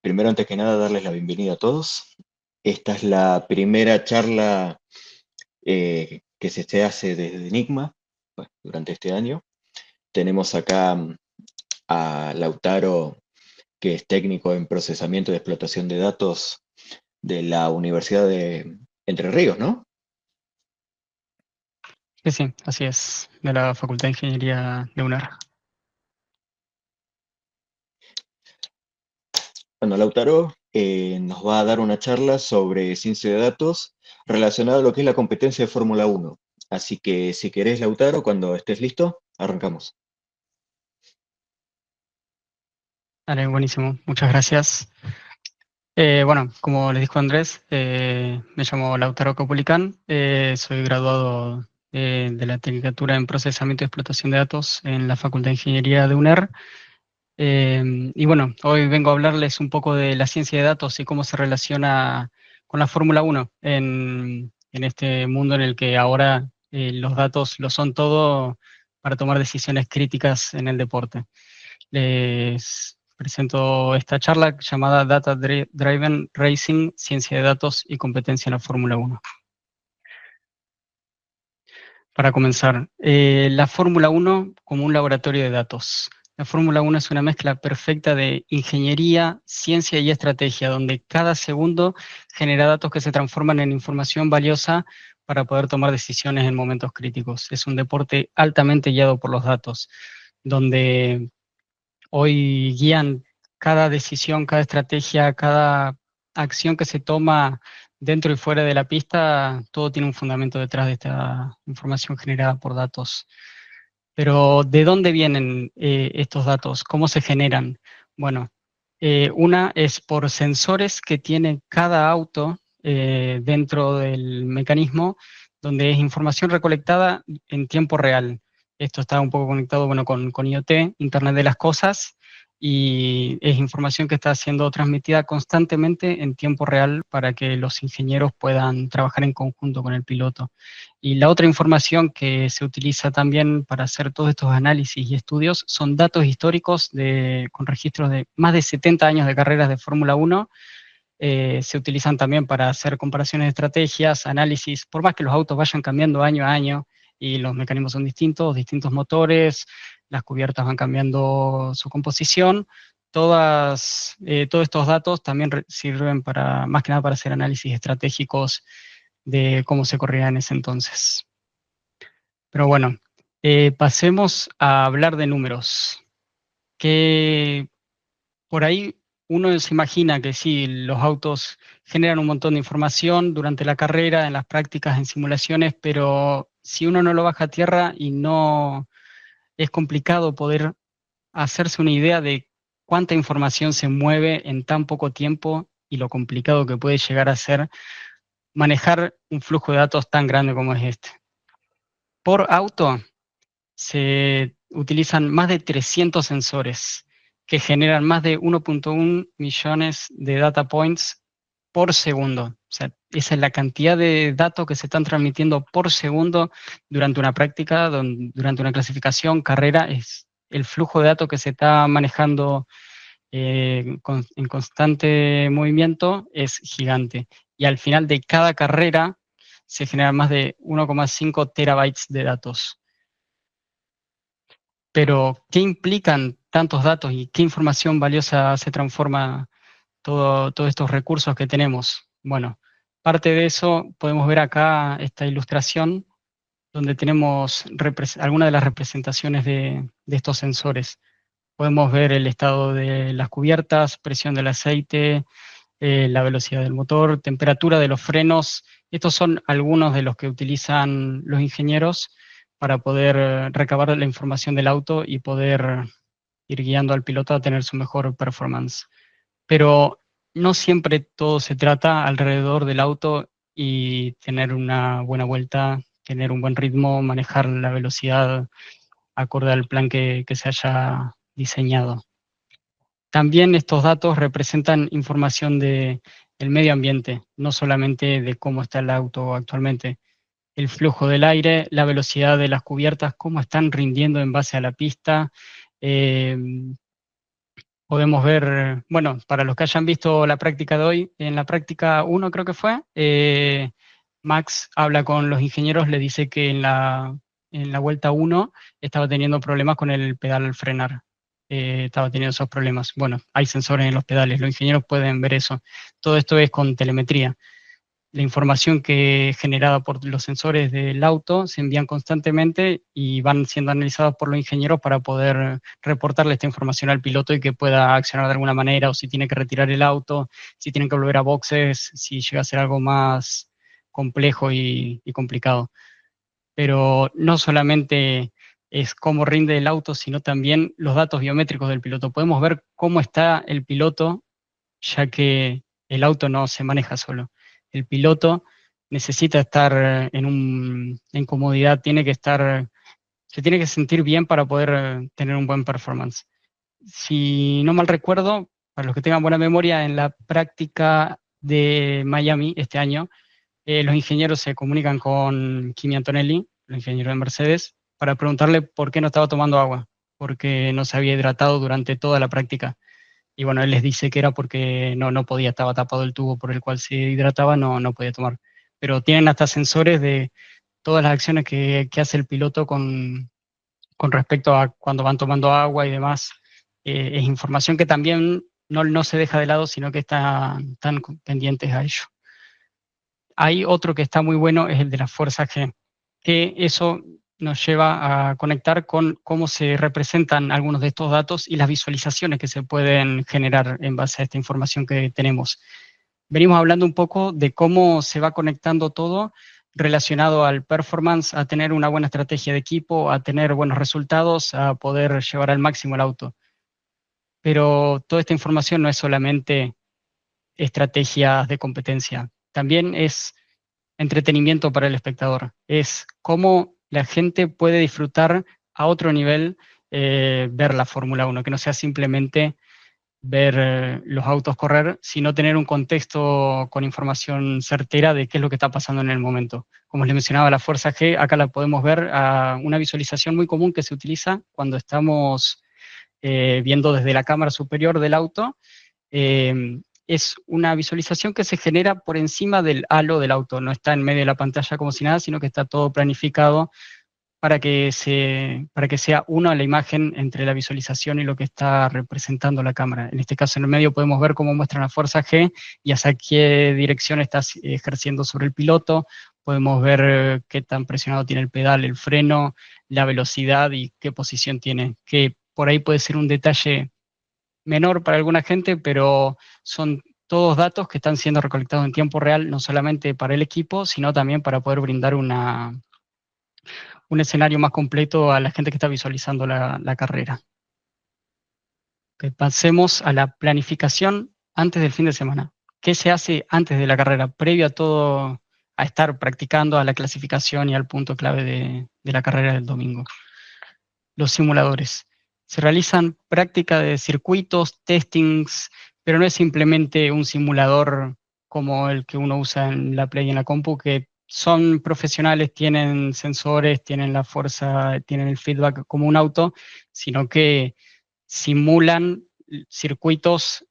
Primero, antes que nada, darles la bienvenida a todos. Esta es la primera charla que se hace desde Enigma, pues, durante este año. Tenemos acá a Lautaro, que es técnico en procesamiento y explotación de datos de la Universidad de Entre Ríos, ¿no? Sí, sí, así es, de la Facultad de Ingeniería de UNER. Bueno, Lautaro nos va a dar una charla sobre ciencia de datos relacionada a lo que es la competencia de Fórmula 1. Así que si querés, Lautaro, cuando estés listo, arrancamos. Vale, buenísimo, muchas gracias. Bueno, como les dijo Andrés, me llamo Lautaro Copulicán, soy graduado de la Tecnicatura en Procesamiento y Explotación de Datos en la Facultad de Ingeniería de UNER. Y bueno, hoy vengo a hablarles un poco de la ciencia de datos y cómo se relaciona con la Fórmula 1 en este mundo en el que ahora los datos lo son todo para tomar decisiones críticas en el deporte. Les presento esta charla llamada Data Driven Racing, Ciencia de Datos y Competencia en la Fórmula 1. Para comenzar, la Fórmula 1 como un laboratorio de datos. La Fórmula 1 es una mezcla perfecta de ingeniería, ciencia y estrategia, donde cada segundo genera datos que se transforman en información valiosa para poder tomar decisiones en momentos críticos. Es un deporte altamente guiado por los datos, donde hoy guían cada decisión, cada estrategia, cada acción que se toma dentro y fuera de la pista, todo tiene un fundamento detrás de esta información generada por datos. Pero, ¿de dónde vienen estos datos? ¿Cómo se generan? Bueno, una es por sensores que tiene cada auto dentro del mecanismo, donde es información recolectada en tiempo real. Esto está un poco conectado, bueno, con IoT, Internet de las Cosas, y es información que está siendo transmitida constantemente en tiempo real para que los ingenieros puedan trabajar en conjunto con el piloto. Y la otra información que se utiliza también para hacer todos estos análisis y estudios son datos históricos con registros de más de 70 años de carreras de Fórmula 1. Se utilizan también para hacer comparaciones de estrategias, análisis, por más que los autos vayan cambiando año a año y los mecanismos son distintos, distintos motores, las cubiertas van cambiando su composición. Todos estos datos también sirven para, más que nada, para hacer análisis estratégicos de cómo se corría en ese entonces. Pero bueno, pasemos a hablar de números. Que por ahí uno se imagina que sí, los autos generan un montón de información durante la carrera, en las prácticas, en simulaciones, pero si uno no lo baja a tierra y no es complicado poder hacerse una idea de cuánta información se mueve en tan poco tiempo y lo complicado que puede llegar a ser manejar un flujo de datos tan grande como es este. Por auto se utilizan más de 300 sensores que generan más de 1.1 millones de data points por segundo. O sea, esa es la cantidad de datos que se están transmitiendo por segundo durante una práctica, durante una clasificación, carrera. Es el flujo de datos que se está manejando en constante movimiento es gigante. Y al final de cada carrera se generan más de 1,5 terabytes de datos. Pero, ¿qué implican tantos datos y qué información valiosa se transforma todos estos recursos que tenemos? Bueno, parte de eso podemos ver acá esta ilustración donde tenemos algunas de las representaciones de estos sensores. Podemos ver el estado de las cubiertas, presión del aceite, la velocidad del motor, temperatura de los frenos. Estos son algunos de los que utilizan los ingenieros para poder recabar la información del auto y poder ir guiando al piloto a tener su mejor performance. Pero no siempre todo se trata alrededor del auto y tener una buena vuelta, tener un buen ritmo, manejar la velocidad acorde al plan que se haya diseñado. También estos datos representan información del medio ambiente, no solamente de cómo está el auto actualmente. El flujo del aire, la velocidad de las cubiertas, cómo están rindiendo en base a la pista, eh, Podemos ver, bueno, para los que hayan visto la práctica de hoy, en la práctica uno creo que fue, Max habla con los ingenieros, le dice que en la vuelta uno estaba teniendo problemas con el pedal al frenar. Estaba teniendo esos problemas. Bueno, hay sensores en los pedales, los ingenieros pueden ver eso. Todo esto es con telemetría. La información que es generada por los sensores del auto se envían constantemente y van siendo analizados por los ingenieros para poder reportarle esta información al piloto y que pueda accionar de alguna manera, o si tiene que retirar el auto, si tiene que volver a boxes, si llega a ser algo más complejo y complicado. Pero no solamente es cómo rinde el auto, sino también los datos biométricos del piloto. Podemos ver cómo está el piloto, ya que el auto no se maneja solo. El piloto necesita estar en comodidad, se tiene que sentir bien para poder tener un buen performance. Si no mal recuerdo, para los que tengan buena memoria, en la práctica de Miami este año, los ingenieros se comunican con Kimi Antonelli, el ingeniero de Mercedes, para preguntarle por qué no estaba tomando agua, porque no se había hidratado durante toda la práctica. Y bueno, él les dice que era porque no podía, estaba tapado el tubo por el cual se hidrataba, no podía tomar. Pero tienen hasta sensores de todas las acciones que hace el piloto con respecto a cuando van tomando agua y demás. Es información que también no se deja de lado, sino que están pendientes a ello. Hay otro que está muy bueno, es el de la fuerza G, que eso nos lleva a conectar con cómo se representan algunos de estos datos y las visualizaciones que se pueden generar en base a esta información que tenemos. Venimos hablando un poco de cómo se va conectando todo relacionado al performance, a tener una buena estrategia de equipo, a tener buenos resultados, a poder llevar al máximo el auto. Pero toda esta información no es solamente estrategias de competencia, también es entretenimiento para el espectador. Es cómo la gente puede disfrutar a otro nivel ver la Fórmula 1, que no sea simplemente ver los autos correr, sino tener un contexto con información certera de qué es lo que está pasando en el momento. Como les mencionaba, la fuerza G, acá la podemos ver a una visualización muy común que se utiliza cuando estamos viendo desde la cámara superior del auto. Es una visualización que se genera por encima del halo del auto, no está en medio de la pantalla como si nada, sino que está todo planificado para que sea una la imagen entre la visualización y lo que está representando la cámara. En este caso, en el medio podemos ver cómo muestra la fuerza G y hacia qué dirección está ejerciendo sobre el piloto. Podemos ver qué tan presionado tiene el pedal, el freno, la velocidad y qué posición tiene, que por ahí puede ser un detalle menor para alguna gente, pero son todos datos que están siendo recolectados en tiempo real, no solamente para el equipo, sino también para poder brindar un escenario más completo a la gente que está visualizando la carrera. Okay, pasemos a la planificación antes del fin de semana. ¿Qué se hace antes de la carrera, previo a todo, a estar practicando, a la clasificación y al punto clave de la carrera del domingo? Los simuladores. Se realizan prácticas de circuitos, testings, pero no es simplemente un simulador como el que uno usa en la Play y en la compu, que son profesionales, tienen sensores, tienen la fuerza, tienen el feedback como un auto, sino que simulan circuitos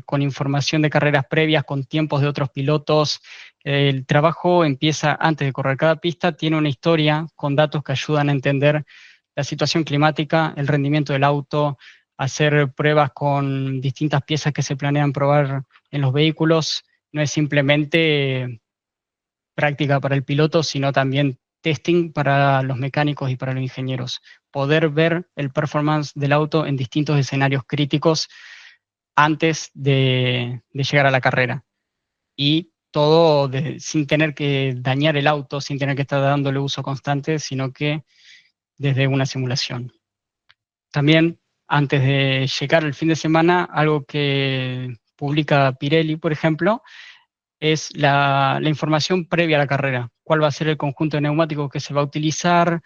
con información de carreras previas, con tiempos de otros pilotos. El trabajo empieza antes de correr. Cada pista tiene una historia con datos que ayudan a entender la situación climática, el rendimiento del auto, hacer pruebas con distintas piezas que se planean probar en los vehículos. No es simplemente práctica para el piloto, sino también testing para los mecánicos y para los ingenieros. Poder ver el performance del auto en distintos escenarios críticos antes de llegar a la carrera. Y todo sin tener que dañar el auto, sin tener que estar dándole uso constante, sino que desde una simulación. También, antes de llegar el fin de semana, algo que publica Pirelli, por ejemplo, es la información previa a la carrera. ¿Cuál va a ser el conjunto de neumáticos que se va a utilizar?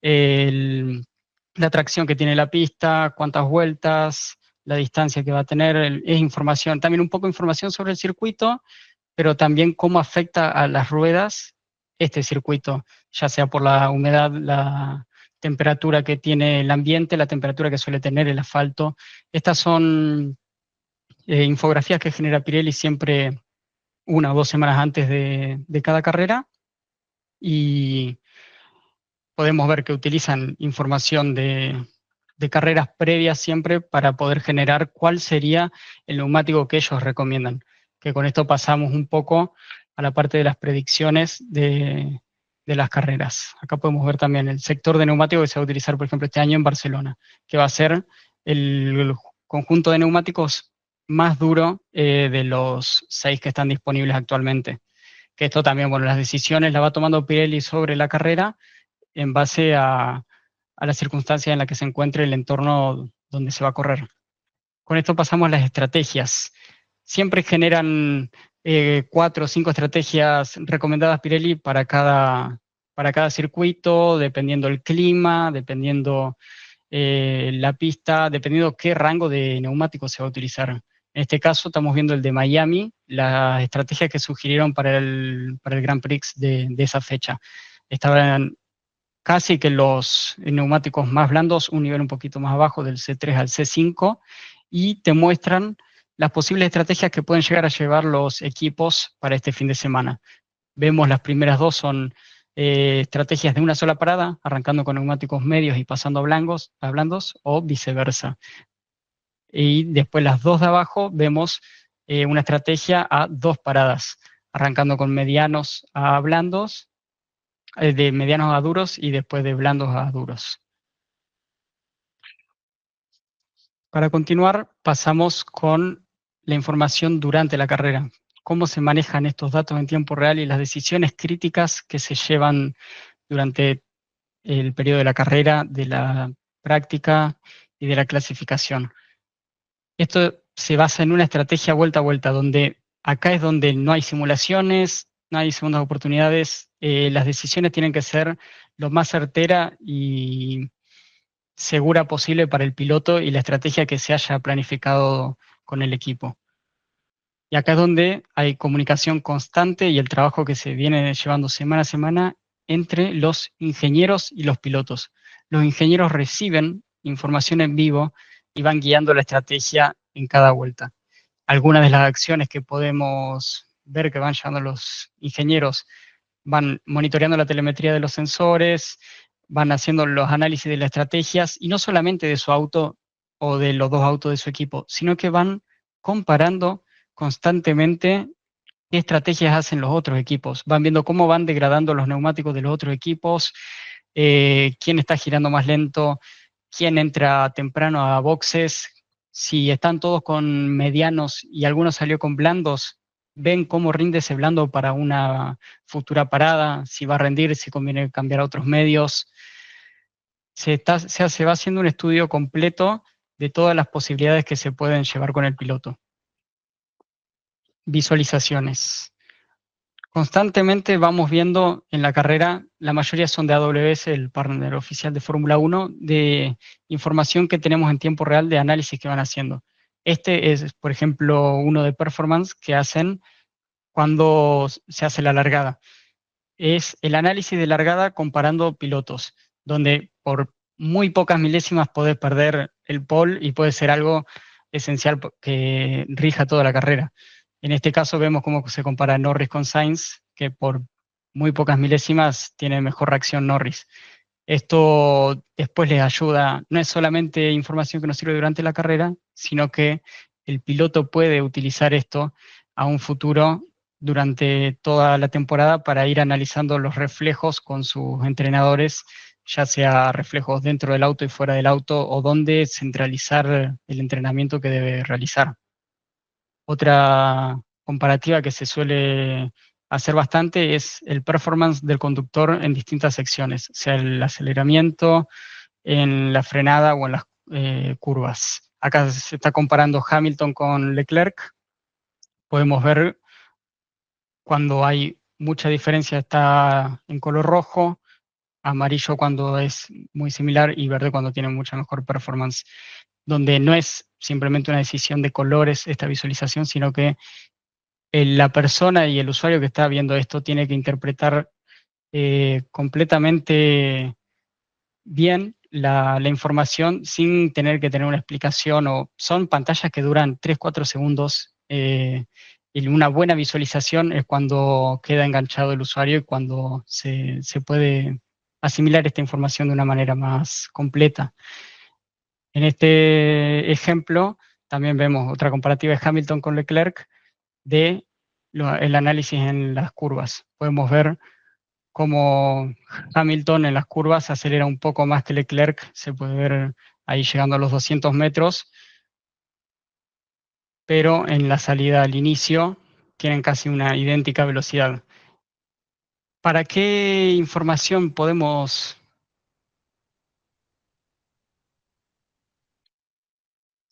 La tracción que tiene la pista, cuántas vueltas, la distancia que va a tener, es información, también un poco de información sobre el circuito, pero también cómo afecta a las ruedas este circuito, ya sea por la humedad, la temperatura que tiene el ambiente, la temperatura que suele tener el asfalto. Estas son infografías que genera Pirelli siempre 1 o 2 semanas antes de cada carrera, y podemos ver que utilizan información de carreras previas siempre para poder generar cuál sería el neumático que ellos recomiendan. Que con esto pasamos un poco a la parte de las predicciones de las carreras. Acá podemos ver también el sector de neumáticos que se va a utilizar, por ejemplo, este año en Barcelona, que va a ser el conjunto de neumáticos más duro de los 6 que están disponibles actualmente. Que esto también, bueno, las decisiones las va tomando Pirelli sobre la carrera en base a las circunstancias en las que se encuentre el entorno donde se va a correr. Con esto pasamos a las estrategias. Siempre generan 4 o 5 estrategias recomendadas Pirelli para cada circuito, dependiendo el clima, dependiendo la pista, dependiendo qué rango de neumáticos se va a utilizar. En este caso estamos viendo el de Miami, las estrategias que sugirieron para el Grand Prix de esa fecha. Estaban casi que los neumáticos más blandos, un nivel un poquito más abajo del C3 al C5, y te muestran las posibles estrategias que pueden llegar a llevar los equipos para este fin de semana. Vemos las primeras dos son estrategias de una sola parada, arrancando con neumáticos medios y pasando a blandos, o viceversa. Y después las dos de abajo vemos una estrategia a 2 paradas, arrancando con medianos a blandos, de medianos a duros y después de blandos a duros. Para continuar, pasamos con la información durante la carrera. Cómo se manejan estos datos en tiempo real y las decisiones críticas que se llevan durante el periodo de la carrera, de la práctica y de la clasificación. Esto se basa en una estrategia vuelta a vuelta, donde acá es donde no hay simulaciones, no hay segundas oportunidades, las decisiones tienen que ser lo más certera y segura posible para el piloto y la estrategia que se haya planificado con el equipo. Y acá es donde hay comunicación constante y el trabajo que se viene llevando semana a semana entre los ingenieros y los pilotos. Los ingenieros reciben información en vivo y van guiando la estrategia en cada vuelta. Algunas de las acciones que podemos ver que van llevando los ingenieros van monitoreando la telemetría de los sensores, van haciendo los análisis de las estrategias, y no solamente de su auto o de los 2 autos de su equipo, sino que van comparando constantemente qué estrategias hacen los otros equipos. Van viendo cómo van degradando los neumáticos de los otros equipos, quién está girando más lento, quién entra temprano a boxes. Si están todos con medianos y alguno salió con blandos, ven cómo rinde ese blando para una futura parada, si va a rendir, si conviene cambiar a otros medios. Se va haciendo un estudio completo de todas las posibilidades que se pueden llevar con el piloto. Visualizaciones. Constantemente vamos viendo en la carrera, la mayoría son de AWS, el partner oficial de Fórmula 1, de información que tenemos en tiempo real de análisis que van haciendo. Este es, por ejemplo, uno de performance que hacen cuando se hace la largada. Es el análisis de largada comparando pilotos, donde por muy pocas milésimas podés perder el pole y puede ser algo esencial que rija toda la carrera. En este caso vemos cómo se compara Norris con Sainz, que por muy pocas milésimas tiene mejor reacción Norris. Esto después les ayuda, no es solamente información que nos sirve durante la carrera, sino que el piloto puede utilizar esto a un futuro durante toda la temporada para ir analizando los reflejos con sus entrenadores, ya sea reflejos dentro del auto y fuera del auto, o dónde centralizar el entrenamiento que debe realizar. Otra comparativa que se suele hacer bastante es el performance del conductor en distintas secciones, sea el aceleramiento, en la frenada o en las curvas. Acá se está comparando Hamilton con Leclerc. Podemos ver cuando hay mucha diferencia, está en color rojo, amarillo cuando es muy similar y verde cuando tiene mucha mejor performance, donde no es simplemente una decisión de colores esta visualización, sino que la persona y el usuario que está viendo esto tiene que interpretar completamente bien la información sin tener que tener una explicación, o son pantallas que duran 3-4 segundos, y una buena visualización es cuando queda enganchado el usuario y cuando se puede asimilar esta información de una manera más completa. En este ejemplo también vemos otra comparativa de Hamilton con Leclerc de el análisis en las curvas. Podemos ver cómo Hamilton en las curvas acelera un poco más que Leclerc, se puede ver ahí llegando a los 200 metros, pero en la salida al inicio tienen casi una idéntica velocidad. ¿Para qué información podemos...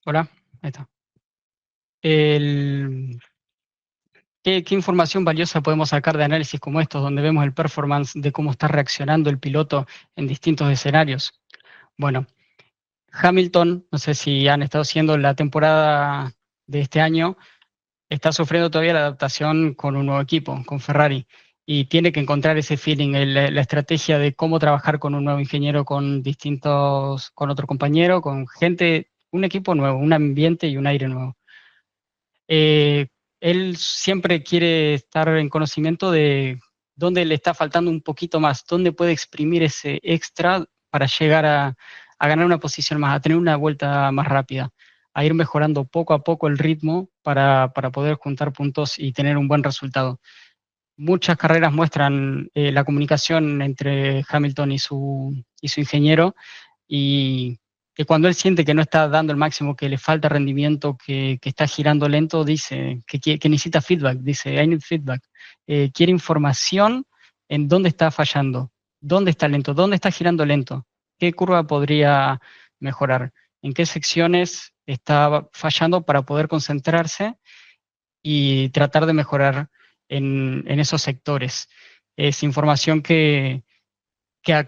Hola, ahí está. ¿Qué información valiosa podemos sacar de análisis como estos, donde vemos el performance de cómo está reaccionando el piloto en distintos escenarios? Bueno, Hamilton, no sé si han estado siguiendo la temporada de este año, está sufriendo todavía la adaptación con un nuevo equipo, con Ferrari, y tiene que encontrar ese feeling, la estrategia de cómo trabajar con un nuevo ingeniero, con otro compañero, con gente, un equipo nuevo, un ambiente y un aire nuevo. Eh, Él siempre quiere estar en conocimiento de dónde le está faltando un poquito más, dónde puede exprimir ese extra para llegar a ganar una posición más, a tener una vuelta más rápida, a ir mejorando poco a poco el ritmo para poder juntar puntos y tener un buen resultado. Muchas carreras muestran la comunicación entre Hamilton y su ingeniero, y que cuando él siente que no está dando el máximo, que le falta rendimiento, que está girando lento, dice que necesita feedback, dice, I need feedback. Quiere información en dónde está fallando, dónde está lento, dónde está girando lento, qué curva podría mejorar, en qué secciones está fallando para poder concentrarse y tratar de mejorar en esos sectores. Es información que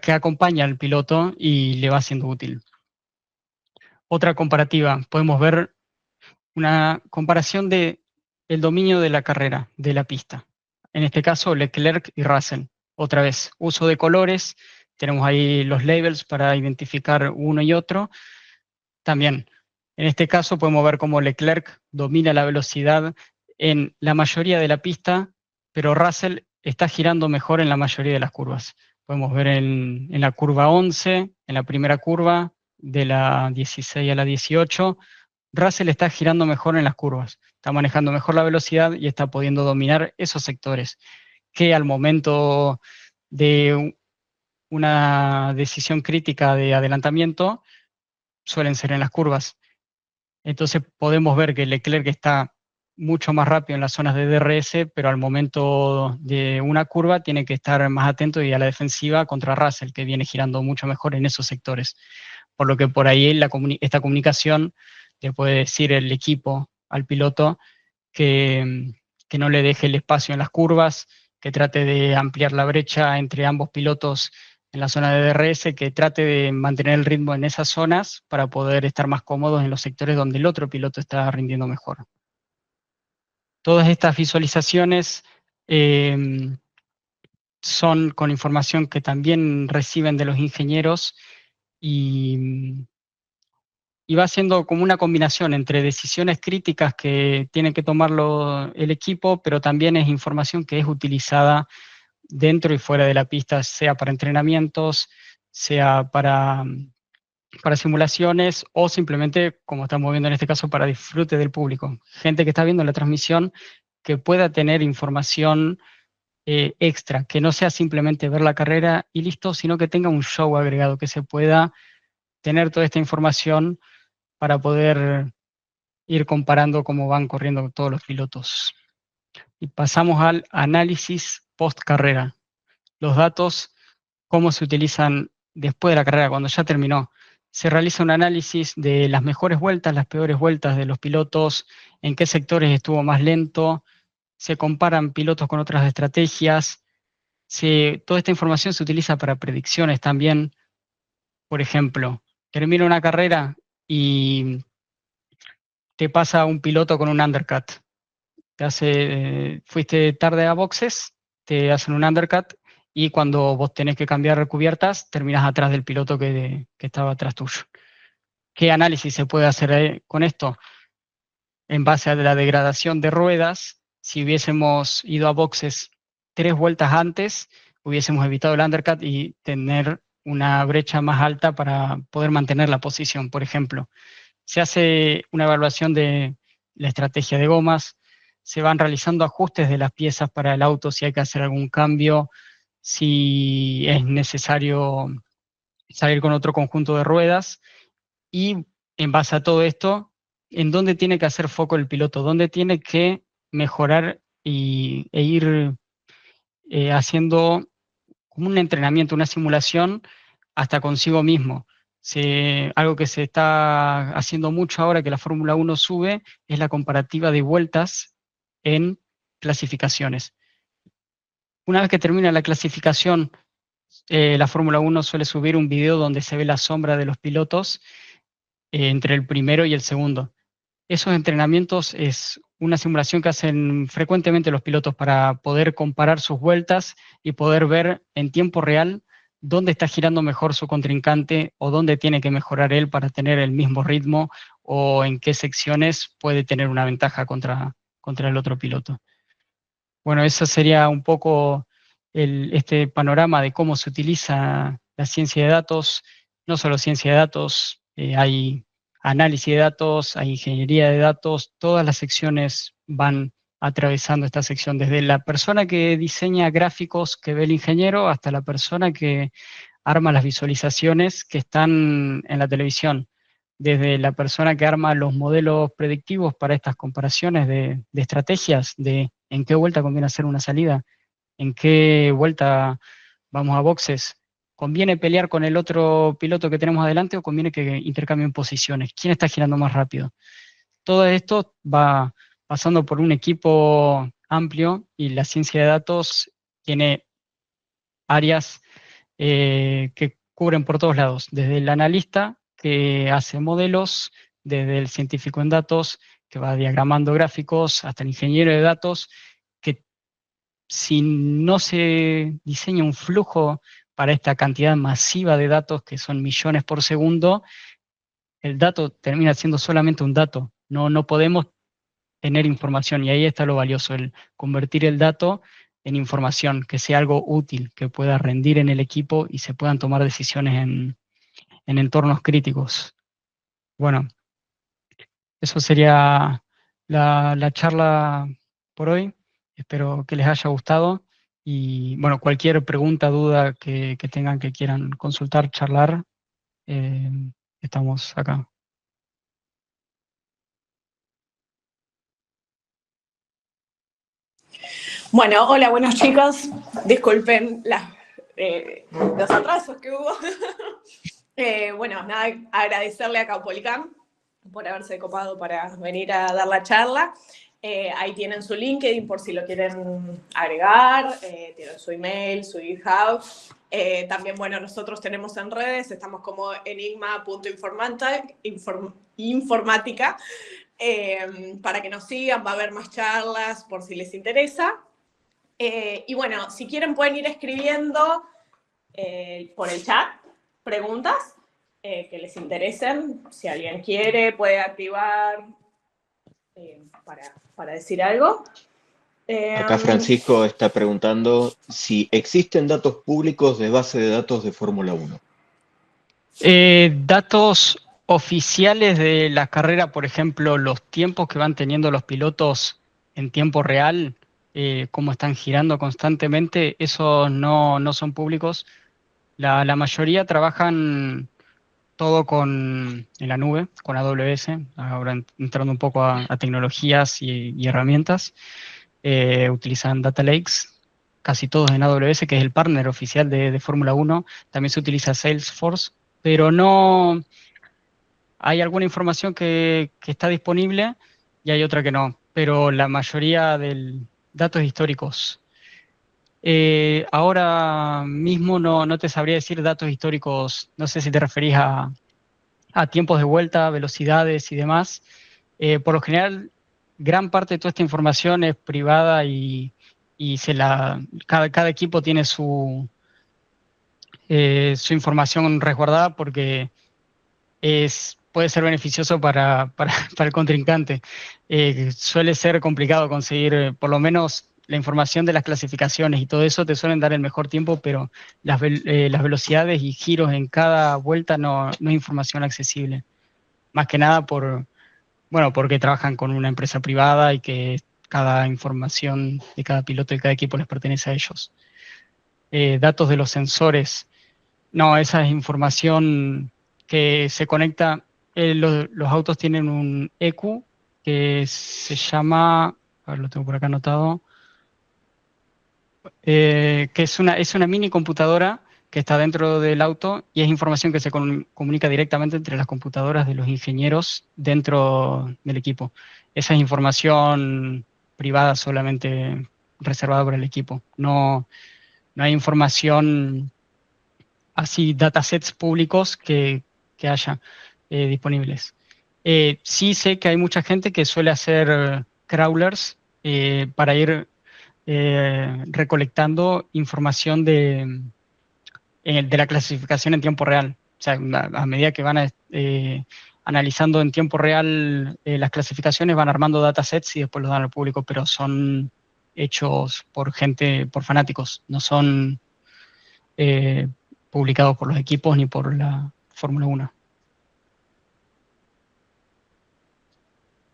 acompaña al piloto y le va siendo útil. Otra comparativa, podemos ver una comparación de el dominio de la carrera, de la pista. En este caso, Leclerc y Russell. Otra vez, uso de colores, tenemos ahí los labels para identificar uno y otro. También, en este caso podemos ver cómo Leclerc domina la velocidad en la mayoría de la pista, pero Russell está girando mejor en la mayoría de las curvas. Podemos ver en la curva 11, en la primera curva, de la 16 a la 18, Russell está girando mejor en las curvas, está manejando mejor la velocidad y está pudiendo dominar esos sectores, que al momento de una decisión crítica de adelantamiento suelen ser en las curvas. Entonces podemos ver que Leclerc está mucho más rápido en las zonas de DRS, pero al momento de una curva tiene que estar más atento y a la defensiva contra Russell, que viene girando mucho mejor en esos sectores. Por lo que por ahí esta comunicación le puede decir el equipo al piloto que no le deje el espacio en las curvas, que trate de ampliar la brecha entre ambos pilotos en la zona de DRS, que trate de mantener el ritmo en esas zonas para poder estar más cómodos en los sectores donde el otro piloto está rindiendo mejor. Todas estas visualizaciones son con información que también reciben de los ingenieros, y va siendo como una combinación entre decisiones críticas que tiene que tomarlo el equipo, pero también es información que es utilizada dentro y fuera de la pista, sea para entrenamientos, sea para simulaciones, o simplemente, como estamos viendo en este caso, para disfrute del público. Gente que está viendo la transmisión que pueda tener información extra, que no sea simplemente ver la carrera y listo, sino que tenga un show agregado, que se pueda tener toda esta información para poder ir comparando cómo van corriendo todos los pilotos. Y pasamos al análisis post carrera. Los datos, cómo se utilizan después de la carrera, cuando ya terminó. Se realiza un análisis de las mejores vueltas, las peores vueltas de los pilotos, en qué sectores estuvo más lento, se comparan pilotos con otras estrategias, toda esta información se utiliza para predicciones también. Por ejemplo, termina una carrera y te pasa un piloto con un undercut. Fuiste tarde a boxes, te hacen un undercut y cuando vos tenés que cambiar cubiertas, terminás atrás del piloto que estaba atrás tuyo. ¿Qué análisis se puede hacer con esto? En base a la degradación de ruedas, si hubiésemos ido a boxes 3 vueltas antes, hubiésemos evitado el undercut y tener una brecha más alta para poder mantener la posición. Por ejemplo, se hace una evaluación de la estrategia de gomas, se van realizando ajustes de las piezas para el auto si hay que hacer algún cambio, si es necesario salir con otro conjunto de ruedas, y en base a todo esto, ¿en dónde tiene que hacer foco el piloto? ¿Dónde tiene que mejorar e ir haciendo como un entrenamiento, una simulación hasta consigo mismo? Algo que se está haciendo mucho ahora que la Fórmula 1 sube es la comparativa de vueltas en clasificaciones. Una vez que termina la clasificación, la Fórmula 1 suele subir un video donde se ve la sombra de los pilotos entre el primero y el segundo. Esos entrenamientos es una simulación que hacen frecuentemente los pilotos para poder comparar sus vueltas y poder ver en tiempo real dónde está girando mejor su contrincante o dónde tiene que mejorar él para tener el mismo ritmo o en qué secciones puede tener una ventaja contra el otro piloto. Bueno, eso sería un poco este panorama de cómo se utiliza la ciencia de datos. No solo ciencia de datos, hay análisis de datos, hay ingeniería de datos, todas las secciones van atravesando esta sección, desde la persona que diseña gráficos que ve el ingeniero hasta la persona que arma las visualizaciones que están en la televisión, desde la persona que arma los modelos predictivos para estas comparaciones de estrategias, de en qué vuelta conviene hacer una salida, en qué vuelta vamos a boxes, ¿conviene pelear con el otro piloto que tenemos adelante o conviene que intercambien posiciones? ¿Quién está girando más rápido? Todo esto va pasando por un equipo amplio y la ciencia de datos tiene áreas que cubren por todos lados, desde el analista que hace modelos, desde el científico en datos que va diagramando gráficos, hasta el ingeniero de datos, que si no se diseña un flujo para esta cantidad masiva de datos, que son millones por segundo, el dato termina siendo solamente un dato. No podemos tener información, y ahí está lo valioso, el convertir el dato en información, que sea algo útil, que pueda rendir en el equipo y se puedan tomar decisiones en entornos críticos. Bueno, eso sería la charla por hoy. Espero que les haya gustado. Y bueno, cualquier pregunta, duda que tengan, que quieran consultar, charlar, eh, estamos acá. Bueno, hola, buenos chicos. Disculpen los atrasos que hubo. Bueno, nada, agradecerle a Caupolicán por haberse copado para venir a dar la charla. Ahí tienen su LinkedIn por si lo quieren agregar, tienen su email, su GitHub. También, bueno, nosotros tenemos en redes, estamos como enigma.informática, para que nos sigan, va a haber más charlas por si les interesa. Y bueno, si quieren pueden ir escribiendo por el chat preguntas que les interesen. Si alguien quiere, puede activar para decir algo. Acá Francisco está preguntando si existen datos públicos de base de datos de Fórmula 1. Datos oficiales de la carrera, por ejemplo, los tiempos que van teniendo los pilotos en tiempo real, cómo están girando constantemente, esos no son públicos. La mayoría trabajan todo en la nube, con AWS, ahora entrando un poco a tecnologías y herramientas. Utilizan Data Lakes, casi todos en AWS, que es el partner oficial de Fórmula 1. También se utiliza Salesforce, pero no hay alguna información que está disponible y hay otra que no, pero la mayoría de datos históricos. Ahora mismo no te sabría decir datos históricos, no sé si te referís a tiempos de vuelta, velocidades y demás. Por lo general, gran parte de toda esta información es privada y y cada equipo tiene su información resguardada porque puede ser beneficioso para el contrincante. Suele ser complicado conseguir, por lo menos la información de las clasificaciones y todo eso te suelen dar el mejor tiempo, pero las velocidades y giros en cada vuelta no es información accesible. Más que nada porque trabajan con una empresa privada y que cada información de cada piloto y cada equipo les pertenece a ellos. Datos de los sensores. No, esa es información que se conecta. Los autos tienen un EQ que se llama, a ver, lo tengo por acá anotado, que es una mini computadora que está dentro del auto y es información que se comunica directamente entre las computadoras de los ingenieros dentro del equipo. Esa es información privada solamente reservada para el equipo. No hay información así, datasets públicos que haya disponibles. Sí sé que hay mucha gente que suele hacer crawlers para ir recolectando información de la clasificación en tiempo real. O sea, a medida que van analizando en tiempo real las clasificaciones, van armando datasets y después los dan al público, pero son hechos por fanáticos, no son publicados por los equipos ni por la Fórmula 1.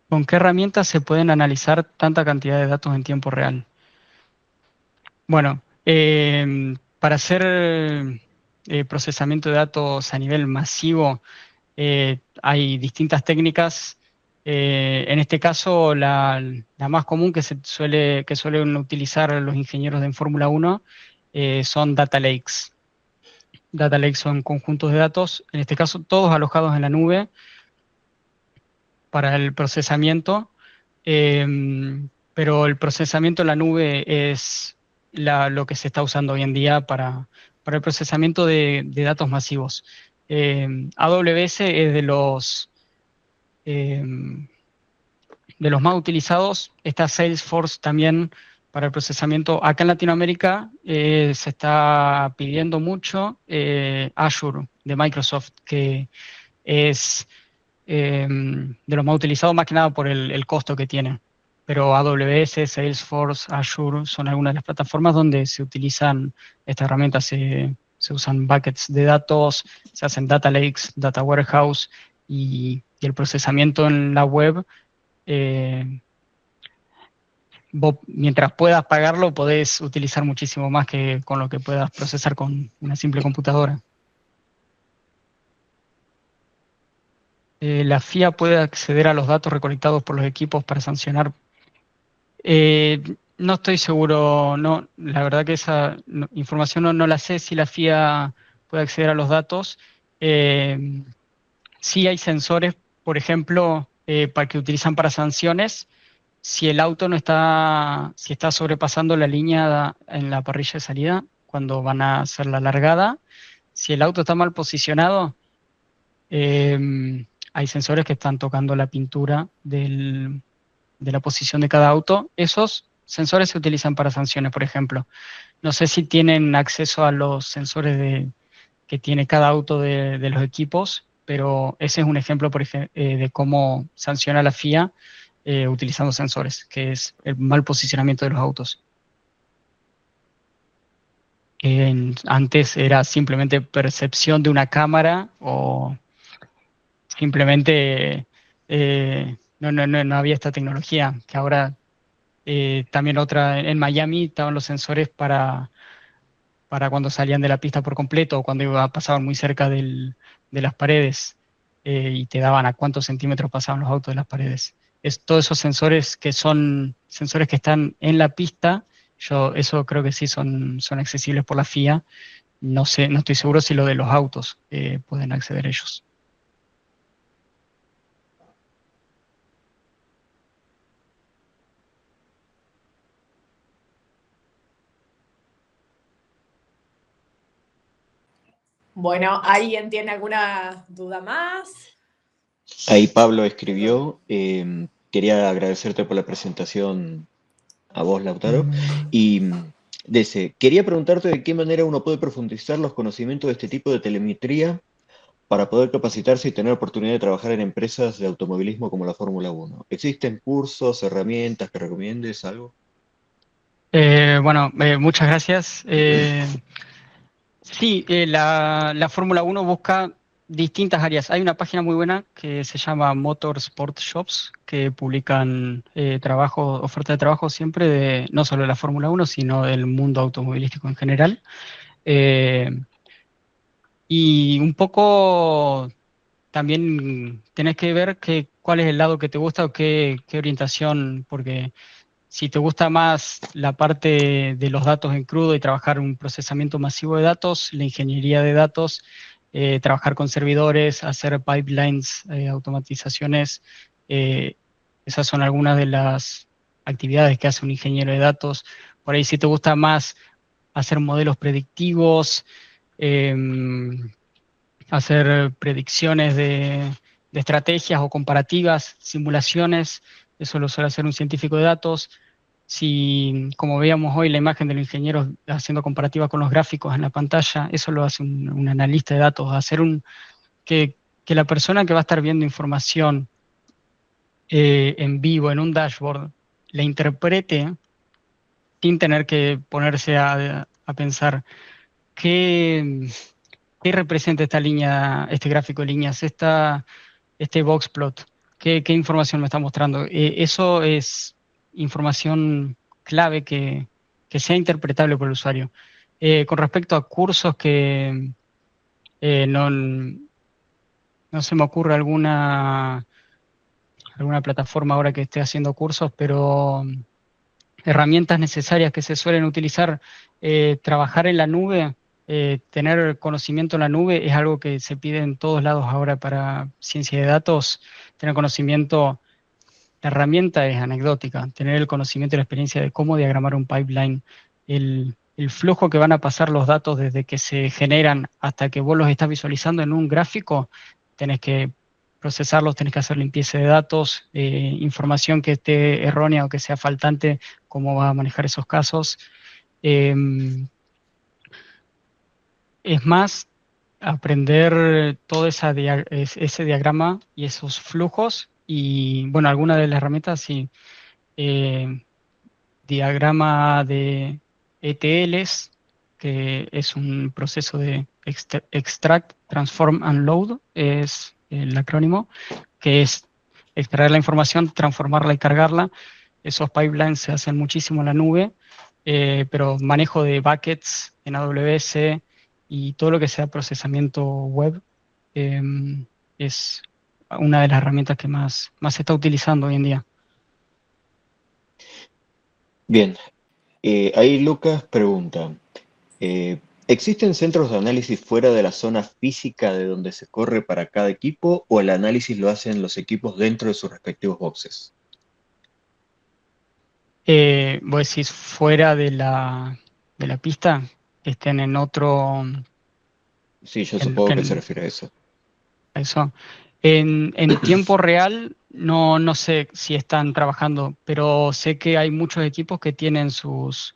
¿Con qué herramientas se pueden analizar tanta cantidad de datos en tiempo real? Bueno, para hacer procesamiento de datos a nivel masivo hay distintas técnicas. En este caso, la más común que suelen utilizar los ingenieros de Fórmula 1 son data lakes. Data lakes son conjuntos de datos, en este caso todos alojados en la nube para el procesamiento, pero el procesamiento en la nube es lo que se está usando hoy en día para el procesamiento de datos masivos. AWS es de los más utilizados. Está Salesforce también para el procesamiento. Acá en Latinoamérica se está pidiendo mucho Azure de Microsoft, que es de los más utilizados más que nada por el costo que tiene. Pero AWS, Salesforce, Azure son algunas de las plataformas donde se utilizan estas herramientas. Se usan buckets de datos, se hacen data lakes, data warehouse y el procesamiento en la web. Vos, mientras puedas pagarlo, podés utilizar muchísimo más que con lo que puedas procesar con una simple computadora. ¿La FIA puede acceder a los datos recolectados por los equipos para sancionar? No estoy seguro, no, la verdad que esa información no la sé si la FIA puede acceder a los datos. Sí hay sensores, por ejemplo, para que utilizan para sanciones. Si el auto si está sobrepasando la línea en la parrilla de salida, cuando van a hacer la largada, si el auto está mal posicionado, hay sensores que están tocando la pintura de la posición de cada auto. Esos sensores se utilizan para sanciones, por ejemplo. No sé si tienen acceso a los sensores que tiene cada auto de los equipos, pero ese es un ejemplo de cómo sanciona la FIA utilizando sensores, que es el mal posicionamiento de los autos. Antes era simplemente percepción de una cámara o simplemente no había esta tecnología, que ahora también en Miami estaban los sensores para cuando salían de la pista por completo o cuando pasaban muy cerca de las paredes y te daban a cuántos centímetros pasaban los autos de las paredes. Todos esos sensores que son sensores que están en la pista, eso creo que sí son accesibles por la FIA. No sé, no estoy seguro si lo de los autos pueden acceder ellos. Bueno, ¿alguien tiene alguna duda más? Ahí Pablo escribió, quería agradecerte por la presentación a vos, Lautaro. Y quería preguntarte de qué manera uno puede profundizar los conocimientos de este tipo de telemetría para poder capacitarse y tener oportunidad de trabajar en empresas de automovilismo como la Fórmula Uno. ¿Existen cursos, herramientas que recomiendes, algo? Bueno, muchas gracias. Sí, la Fórmula Uno busca distintas áreas. Hay una página muy buena que se llama Motorsport Shops, que publican ofertas de trabajo siempre de no solo de la Fórmula Uno, sino del mundo automovilístico en general. Eh, y un poco también tenés que ver cuál es el lado que te gusta o qué orientación, porque si te gusta más la parte de los datos en crudo y trabajar un procesamiento masivo de datos, la ingeniería de datos, trabajar con servidores, hacer pipelines, automatizaciones, eh, esas son algunas de las actividades que hace un ingeniero de datos. Por ahí si te gusta más hacer modelos predictivos, hacer predicciones de estrategias o comparativas, simulaciones, eso lo suele hacer un científico de datos. Si, como veíamos hoy, la imagen de los ingenieros haciendo comparativas con los gráficos en la pantalla, eso lo hace un analista de datos, que la persona que va a estar viendo información en vivo, en un dashboard, la interprete sin tener que ponerse a pensar qué, qué representa esta línea, este gráfico de líneas, este box plot, qué información me está mostrando. Eso es información clave que sea interpretable por el usuario. Con respecto a cursos que no se me ocurre alguna plataforma ahora que esté haciendo cursos, pero herramientas necesarias que se suelen utilizar, trabajar en la nube, tener conocimiento en la nube es algo que se pide en todos lados ahora para ciencia de datos, tener conocimiento, la herramienta es anecdótica, tener el conocimiento y la experiencia de cómo diagramar un pipeline, el flujo que van a pasar los datos desde que se generan hasta que vos los estás visualizando en un gráfico, tenés que procesarlos, tenés que hacer limpieza de datos, información que esté errónea o que sea faltante, cómo va a manejar esos casos. Eh, es más, aprender todo ese diagrama y esos flujos y, bueno, alguna de las herramientas, sí, eh, diagrama de ETLs, que es un proceso de extract, transform and load, es el acrónimo, que es extraer la información, transformarla y cargarla. Esos pipelines se hacen muchísimo en la nube, pero manejo de buckets en AWS y todo lo que sea procesamiento web eh, es una de las herramientas que más se está utilizando hoy en día. Bien, ahí Lucas pregunta, ¿existen centros de análisis fuera de la zona física de donde se corre para cada equipo o el análisis lo hacen los equipos dentro de sus respectivos boxes? Vos decís fuera de la pista, que estén en otro, Sí, yo en, supongo que que se en- refiere a eso. eso. En tiempo real no sé si están trabajando, pero sé que hay muchos equipos que tienen sus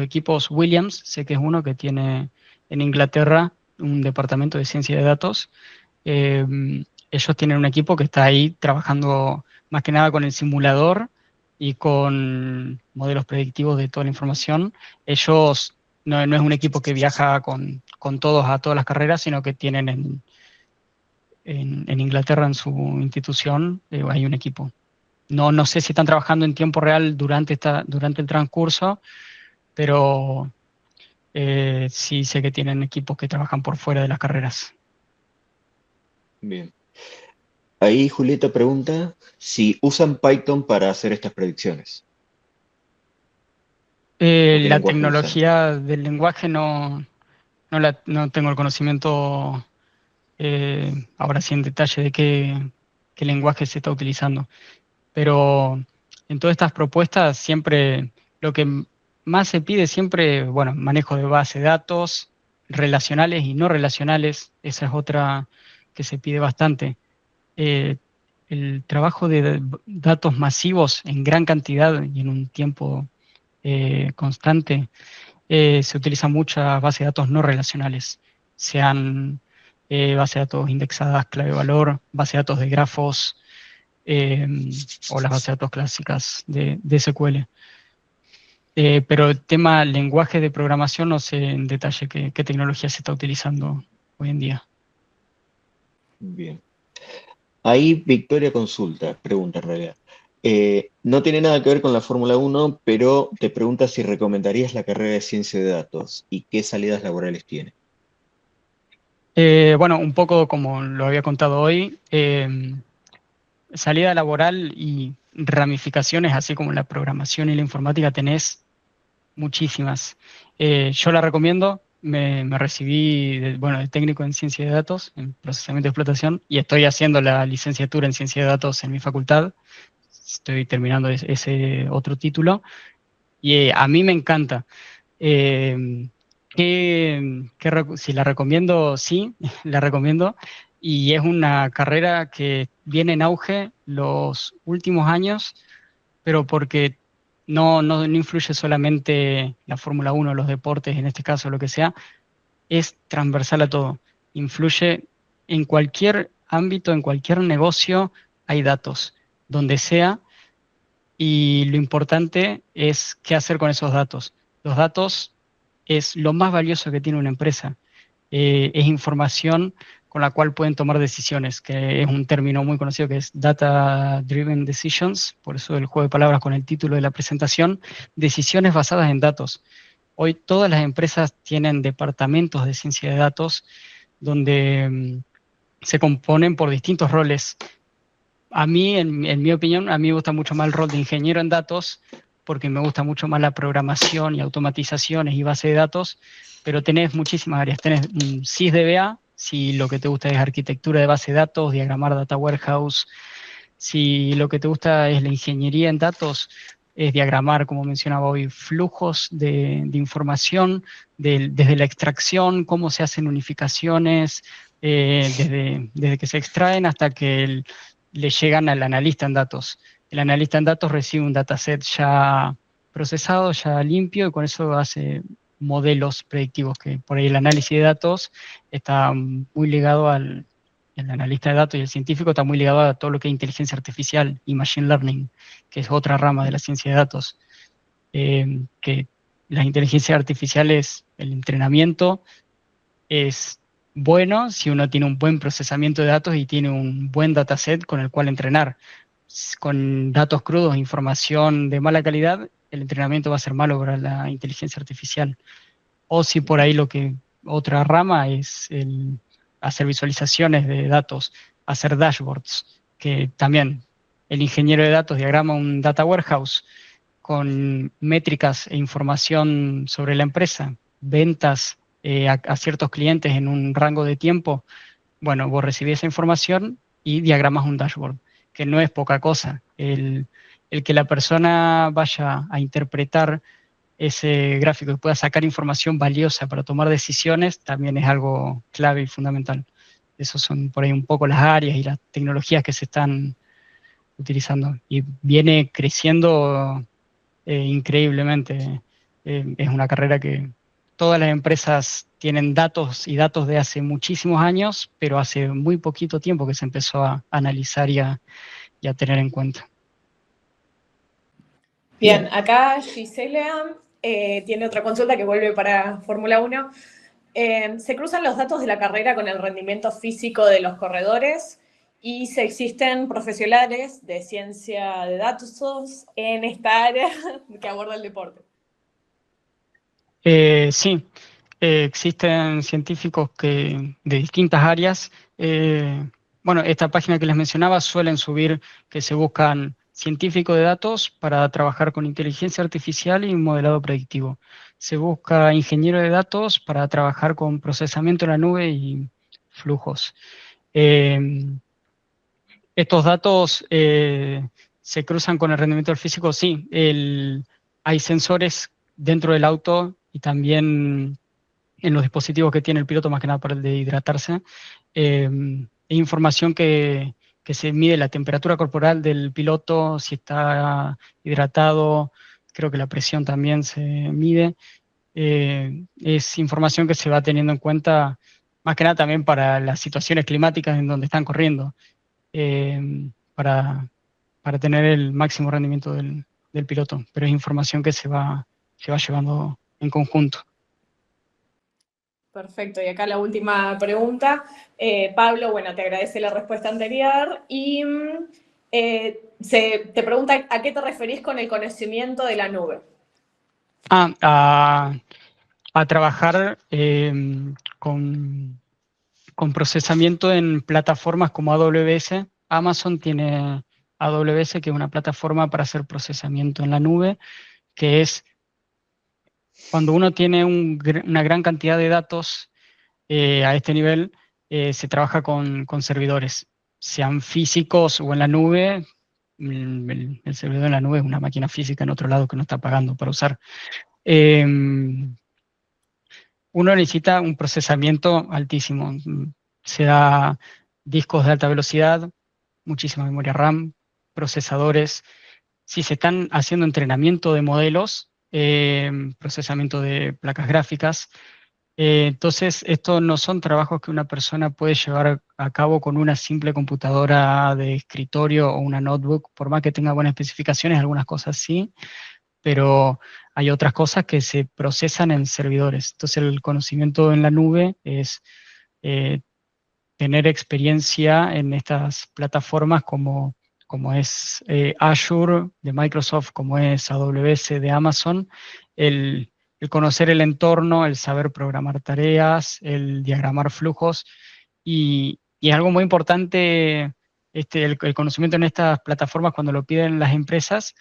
equipos Williams, sé que es uno que tiene en Inglaterra un departamento de ciencia de datos. Eh, ellos tienen un equipo que está ahí trabajando más que nada con el simulador y con modelos predictivos de toda la información. Ellos no es un equipo que viaja con todos a todas las carreras, sino que tienen en Inglaterra, en su institución, hay un equipo. No sé si están trabajando en tiempo real durante el transcurso, pero sí sé que tienen equipos que trabajan por fuera de las carreras. Bien. Ahí Julieta pregunta si usan Python para hacer estas predicciones o qué La lenguaje usan. tecnología del lenguaje no tengo el conocimiento ahora sí en detalle de qué lenguaje se está utilizando, pero en todas estas propuestas siempre lo que más se pide siempre, bueno, manejo de base de datos relacionales y no relacionales, esa es otra que se pide bastante. Eh, el trabajo de datos masivos en gran cantidad y en un tiempo constante, se utilizan muchas bases de datos no relacionales, sean bases de datos indexadas, clave valor, bases de datos de grafos, o las bases de datos clásicas de SQL. Pero el tema lenguaje de programación, no sé en detalle qué tecnología se está utilizando hoy en día. Bien. Ahí Victoria consulta, pregunta en realidad. No tiene nada que ver con la Fórmula 1, pero te pregunta si recomendarías la carrera de ciencia de datos y qué salidas laborales tiene. Bueno, un poco como lo había contado hoy, salida laboral y ramificaciones, así como la programación y la informática, tenés muchísimas. Yo la recomiendo, me recibí de técnico en ciencia de datos, en procesamiento de explotación, y estoy haciendo la licenciatura en ciencia de datos en mi facultad. Estoy terminando ese otro título, y a mí me encanta. Eh, si la recomiendo, sí, la recomiendo. Y es una carrera que viene en auge los últimos años, pero porque no influye solamente la Fórmula 1, los deportes, en este caso, lo que sea, es transversal a todo. Influye en cualquier ámbito, en cualquier negocio, hay datos, donde sea, y lo importante es qué hacer con esos datos. Los datos es lo más valioso que tiene una empresa. Es información con la cual pueden tomar decisiones, que es un término muy conocido que es Data Driven Decisions, por eso el juego de palabras con el título de la presentación, decisiones basadas en datos. Hoy todas las empresas tienen departamentos de ciencia de datos donde se componen por distintos roles. A mí, en mi opinión, a mí me gusta mucho más el rol de ingeniero en datos, porque me gusta mucho más la programación y automatizaciones y base de datos, pero tenés muchísimas áreas. Tenés un SysDBA, si lo que te gusta es arquitectura de base de datos, diagramar data warehouse. Si lo que te gusta es la ingeniería en datos, es diagramar, como mencionaba hoy, flujos de información, desde la extracción, cómo se hacen unificaciones, desde que se extraen hasta que le llegan al analista en datos. El analista en datos recibe un dataset ya procesado, ya limpio, y con eso hace modelos predictivos, que por ahí el análisis de datos está muy ligado el analista de datos y el científico está muy ligado a todo lo que es inteligencia artificial y machine learning, que es otra rama de la ciencia de datos. Que las inteligencias artificiales, el entrenamiento es bueno si uno tiene un buen procesamiento de datos y tiene un buen dataset con el cual entrenar. Con datos crudos, información de mala calidad, el entrenamiento va a ser malo para la inteligencia artificial. O si por ahí otra rama es el hacer visualizaciones de datos, hacer dashboards, que también el ingeniero de datos diagrama un data warehouse con métricas e información sobre la empresa, ventas a ciertos clientes en un rango de tiempo. Bueno, vos recibís esa información y diagramas un dashboard, que no es poca cosa. El que la persona vaya a interpretar ese gráfico y pueda sacar información valiosa para tomar decisiones también es algo clave y fundamental. Esas son por ahí un poco las áreas y las tecnologías que se están utilizando. Y viene creciendo increíblemente. Es una carrera que todas las empresas tienen datos y datos de hace muchísimos años, pero hace muy poquito tiempo que se empezó a analizar y a tener en cuenta. Bien, acá Gisela tiene otra consulta que vuelve para Fórmula 1. ¿Se cruzan los datos de la carrera con el rendimiento físico de los corredores? Y si existen profesionales de ciencia de datos en esta área que aborda el deporte. Sí, existen científicos de distintas áreas. Bueno, esta página que les mencionaba suelen subir que se buscan científicos de datos para trabajar con inteligencia artificial y modelado predictivo. Se busca ingeniero de datos para trabajar con procesamiento en la nube y flujos. Estos datos se cruzan con el rendimiento del físico, sí. Hay sensores dentro del auto y también en los dispositivos que tiene el piloto, más que nada para el de hidratarse. Hay información que se mide la temperatura corporal del piloto, si está hidratado, creo que la presión también se mide. Es información que se va teniendo en cuenta, más que nada también para las situaciones climáticas en donde están corriendo, para, para tener el máximo rendimiento del piloto, pero es información que se va llevando en conjunto. Perfecto, y acá la última pregunta. Pablo, bueno, te agradece la respuesta anterior y te pregunta a qué te referís con el conocimiento de la nube. A trabajar con procesamiento en plataformas como AWS. Amazon tiene AWS, que es una plataforma para hacer procesamiento en la nube, que es cuando uno tiene una gran cantidad de datos a este nivel, se trabaja con servidores, sean físicos o en la nube. El servidor en la nube es una máquina física en otro lado que no está pagando para usar. Uno necesita un procesamiento altísimo. Se da discos de alta velocidad, muchísima memoria RAM, procesadores. Si se están haciendo entrenamiento de modelos, procesamiento de placas gráficas. Entonces, estos no son trabajos que una persona puede llevar a cabo con una simple computadora de escritorio o una notebook, por más que tenga buenas especificaciones, algunas cosas sí, pero hay otras cosas que se procesan en servidores. Entonces, el conocimiento en la nube es tener experiencia en estas plataformas como es Azure de Microsoft, como es AWS de Amazon, el conocer el entorno, el saber programar tareas, el diagramar flujos, y algo muy importante, el conocimiento en estas plataformas cuando lo piden las empresas,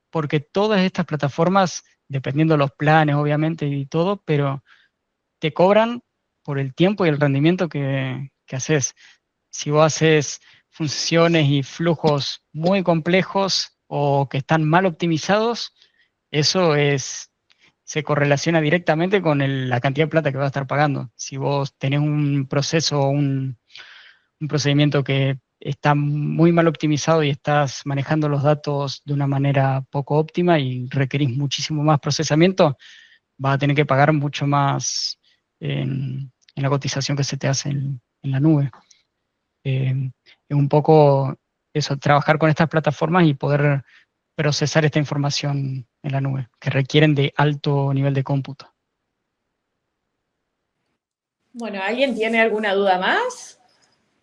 porque todas estas plataformas, dependiendo de los planes, obviamente, y todo, pero te cobran por el tiempo y el rendimiento que haces. Si vos haces funciones y flujos muy complejos o que están mal optimizados, eso se correlaciona directamente con la cantidad de plata que vas a estar pagando. Si vos tenés un proceso o un procedimiento que está muy mal optimizado y estás manejando los datos de una manera poco óptima y requerís muchísimo más procesamiento, vas a tener que pagar mucho más en la cotización que se te hace en la nube. Es un poco eso, trabajar con estas plataformas y poder procesar esta información en la nube, que requieren de alto nivel de cómputo. Bueno, ¿alguien tiene alguna duda más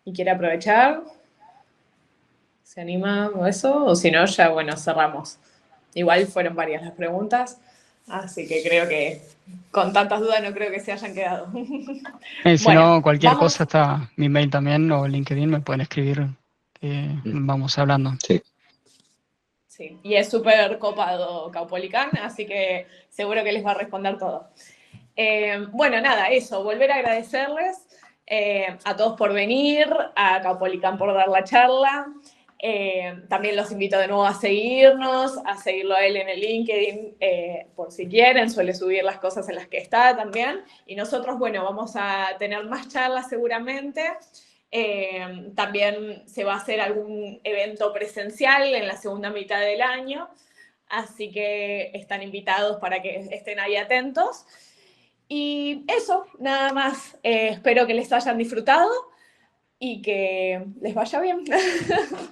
y quiere aprovechar? ¿Se anima o eso? O si no, ya, bueno, cerramos. Igual fueron varias las preguntas, así que creo que con tantas dudas no creo que se hayan quedado. Si Bueno, no, cualquier vamos. cosa, está mi mail también o LinkedIn, me pueden escribir, vamos hablando. Sí. Sí, y es súper copado Caupolicán, así que seguro que les va a responder todo. Bueno, nada, eso, volver a agradecerles a todos por venir, a Caupolicán por dar la charla. También los invito de nuevo a seguirnos, a seguirlo a él en el LinkedIn, por si quieren, suele subir las cosas en las que está también. Y nosotros, bueno, vamos a tener más charlas seguramente. También se va a hacer algún evento presencial en la segunda mitad del año, así que están invitados para que estén ahí atentos. Y eso, nada más. Espero que les hayan disfrutado y que les vaya bien.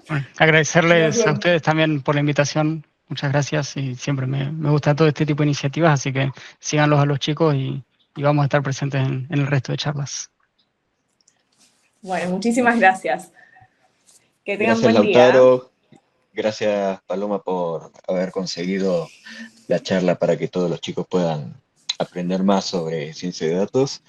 Bueno, agradecerles a ustedes también por la invitación. Muchas gracias y siempre me gusta todo este tipo de iniciativas, así que síganlos a los chicos y vamos a estar presentes en el resto de charlas. Bueno, muchísimas gracias. Que tengan Gracias, buen día. Lautaro. Gracias, Paloma, por haber conseguido la charla para que todos los chicos puedan aprender más sobre ciencia de datos.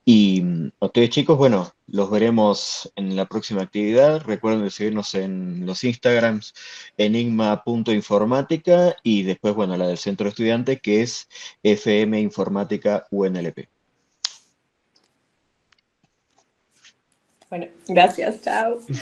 Y a ustedes, chicos, bueno, los veremos en la próxima actividad. Recuerden seguirnos en los Instagrams enigma.informática y después, bueno, la del centro estudiante, que es FM Informática UNLP. Bueno, gracias, chao. Sí.